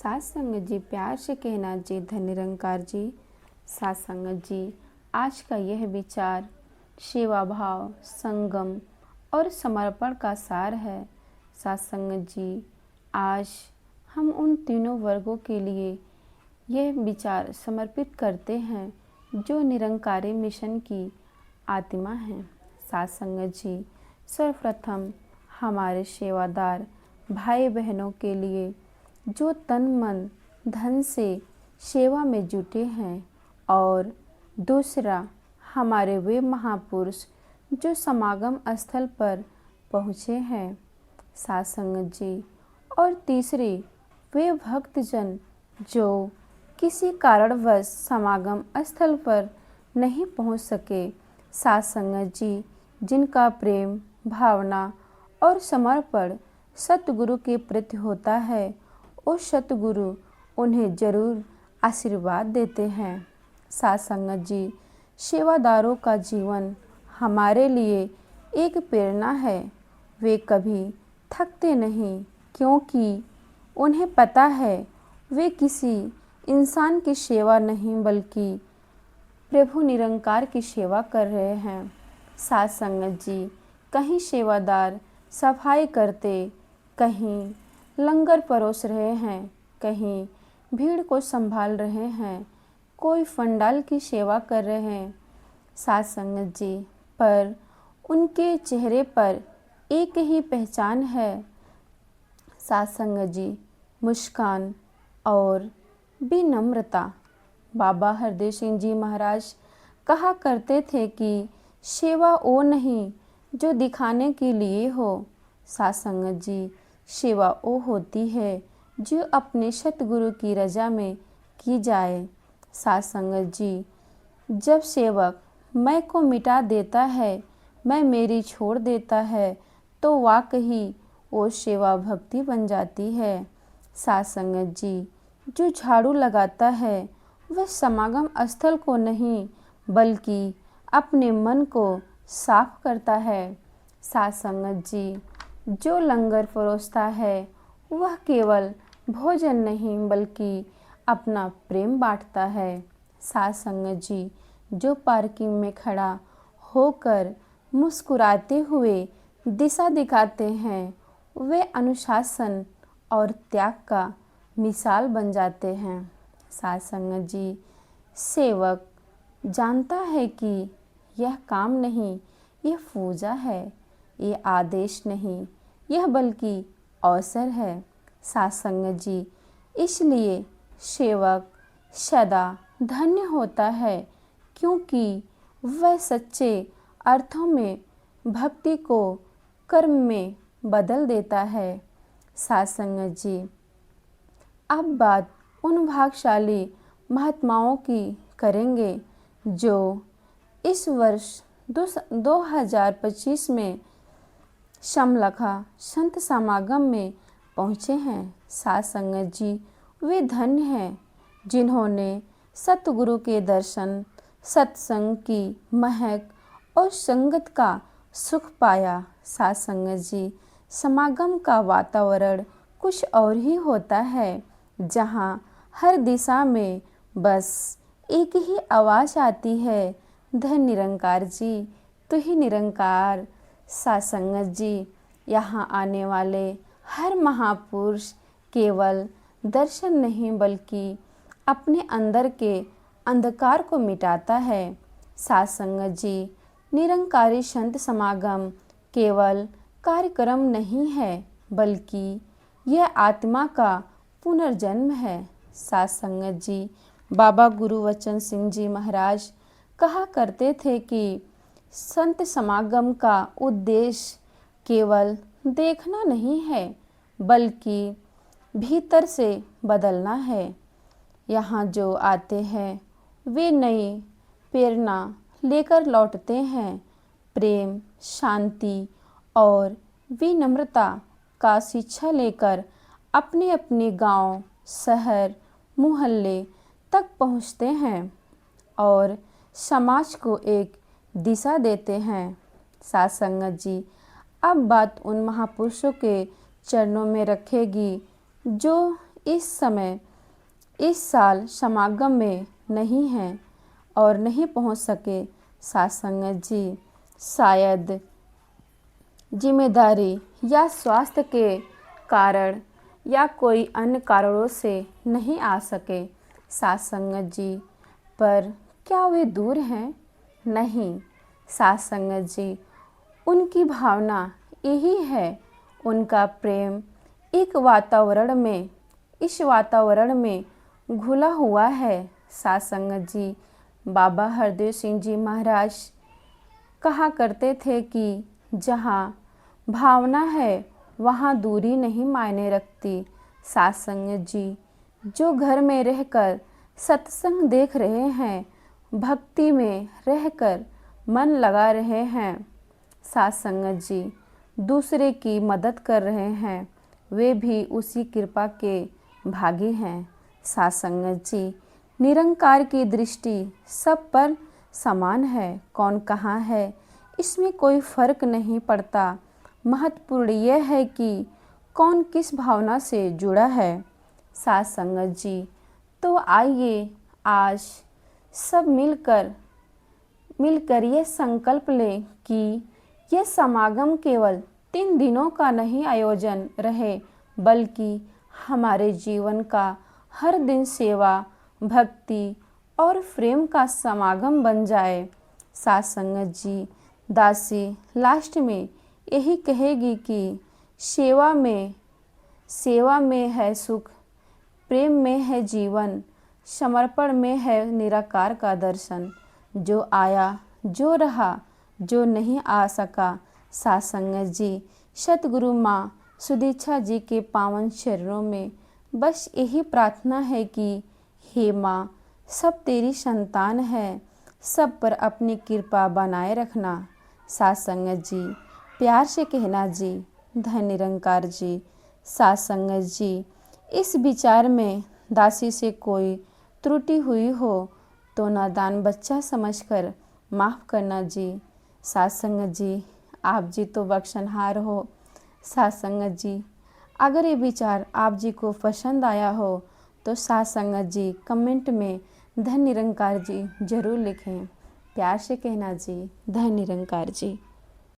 साथ संगत जी, प्यार से कहना जी, धन निरंकार जी। साथ संगत जी, आज का यह विचार सेवा भाव, संगम और समर्पण का सार है। साथ संगत जी, आज हम उन तीनों वर्गों के लिए यह विचार समर्पित करते हैं जो निरंकारी मिशन की आत्मा हैं। साथ संगत जी, सर्वप्रथम हमारे सेवादार भाई बहनों के लिए जो तन मन धन से सेवा में जुटे हैं, और दूसरा हमारे वे महापुरुष जो समागम स्थल पर पहुँचे हैं। साथ संगत जी, और तीसरी वे भक्तजन जो किसी कारणवश समागम स्थल पर नहीं पहुँच सके। साथ संगत जी, जिनका प्रेम, भावना और समर्पण सतगुरु के प्रति होता है, उस सतगुरु उन्हें जरूर आशीर्वाद देते हैं। साथ संगत जी, सेवादारों का जीवन हमारे लिए एक प्रेरणा है। वे कभी थकते नहीं, क्योंकि उन्हें पता है वे किसी इंसान की सेवा नहीं बल्कि प्रभु निरंकार की सेवा कर रहे हैं। साथ संगत जी, कहीं सेवादार सफाई करते, कहीं लंगर परोस रहे हैं, कहीं भीड़ को संभाल रहे हैं, कोई फंडाल की सेवा कर रहे हैं। साथ संगत जी, पर उनके चेहरे पर एक ही पहचान है। साथ संगत जी, मुस्कान और विनम्रता। बाबा हरदेव सिंह जी महाराज कहा करते थे कि सेवा वो नहीं जो दिखाने के लिए हो। साथ संगत जी, सेवा वो होती है जो अपने सतगुरु की रजा में की जाए। साथ संगत जी, जब सेवक मैं को मिटा देता है, मैं मेरी छोड़ देता है, तो वाकई वो सेवा भक्ति बन जाती है। साथ संगत जी, जो झाड़ू लगाता है वह समागम स्थल को नहीं बल्कि अपने मन को साफ करता है। साथ संगत जी, जो लंगर परोसता है वह केवल भोजन नहीं बल्कि अपना प्रेम बांटता है। साथ संगत जी, जो पार्किंग में खड़ा होकर मुस्कुराते हुए दिशा दिखाते हैं, वे अनुशासन और त्याग का मिसाल बन जाते हैं। साथ संगत जी, सेवक जानता है कि यह काम नहीं, यह पूजा है, यह आदेश नहीं, यह बल्कि अवसर है। साथ संगत जी, इसलिए सेवक सदा धन्य होता है, क्योंकि वह सच्चे अर्थों में भक्ति को कर्म में बदल देता है। साथ संगत जी, अब बात उन भाग्यशाली महात्माओं की करेंगे जो इस वर्ष 2025 में समलखा संत समागम में पहुँचे हैं। साथ संगत जी, वे धन्य हैं जिन्होंने सतगुरु के दर्शन, सत्संग की महक और संगत का सुख पाया। साथ संगत जी, समागम का वातावरण कुछ और ही होता है, जहाँ हर दिशा में बस एक ही आवाज़ आती है, धन निरंकार जी, तू ही निरंकार। साथ संगत जी, यहाँ आने वाले हर महापुरुष केवल दर्शन नहीं बल्कि अपने अंदर के अंधकार को मिटाता है। साथ संगत जी, निरंकारी संत समागम केवल कार्यक्रम नहीं है बल्कि यह आत्मा का पुनर्जन्म है। साथ संगत जी, बाबा गुरुवचन सिंह जी महाराज कहा करते थे कि संत समागम का उद्देश्य केवल देखना नहीं है बल्कि भीतर से बदलना है। यहाँ जो आते हैं वे नई प्रेरणा लेकर लौटते हैं। प्रेम, शांति और विनम्रता का शिक्षा लेकर अपने अपने गांव, शहर, मोहल्ले तक पहुँचते हैं और समाज को एक दिशा देते हैं। साथ संगत जी, अब बात उन महापुरुषों के चरणों में रखेगी जो इस समय इस साल समागम में नहीं हैं और नहीं पहुंच सके सासंगत जी। शायद जिम्मेदारी या स्वास्थ्य के कारण या कोई अन्य कारणों से नहीं आ सके सासंगत जी। पर क्या वे दूर हैं? नहीं सासंगत जी, उनकी भावना यही है। उनका प्रेम एक वातावरण में इस वातावरण में घुला हुआ है सासंगत जी। बाबा हरदेव सिंह जी महाराज कहा करते थे कि जहाँ भावना है वहाँ दूरी नहीं मायने रखती सासंगत जी। जो घर में रहकर सत्संग देख रहे हैं, भक्ति में रहकर मन लगा रहे हैं सासंगत जी, दूसरे की मदद कर रहे हैं, वे भी उसी कृपा के भागी हैं सासंगत जी। निरंकार की दृष्टि सब पर समान है। कौन कहाँ है इसमें कोई फर्क नहीं पड़ता। महत्वपूर्ण यह है कि कौन किस भावना से जुड़ा है सासंगत जी। तो आइए आज सब मिलकर ये संकल्प लें कि यह समागम केवल 3 दिनों का नहीं आयोजन रहे, बल्कि हमारे जीवन का हर दिन सेवा, भक्ति और प्रेम का समागम बन जाए सासंगत जी। दासी लास्ट में यही कहेगी कि सेवा में है सुख, प्रेम में है जीवन, समर्पण में है निराकार का दर्शन। जो आया, जो रहा, जो नहीं आ सका सासंगत जी, सतगुरु माँ सुदीक्षा जी के पावन चरणों में बस यही प्रार्थना है कि हे माँ, सब तेरी संतान है, सब पर अपनी कृपा बनाए रखना सासंगत जी। प्यार से कहना जी, धन निरंकार जी। सासंगत जी, इस विचार में दासी से कोई त्रुटि हुई हो तो नादान बच्चा समझकर माफ़ करना जी। सासंगत जी, आप जी तो बख्शनहार हो सासंगत जी। अगर ये विचार आप जी को पसंद आया हो तो सासंगत जी कमेंट में धन निरंकार जी ज़रूर लिखें। प्यार से कहना जी, धन निरंकार जी।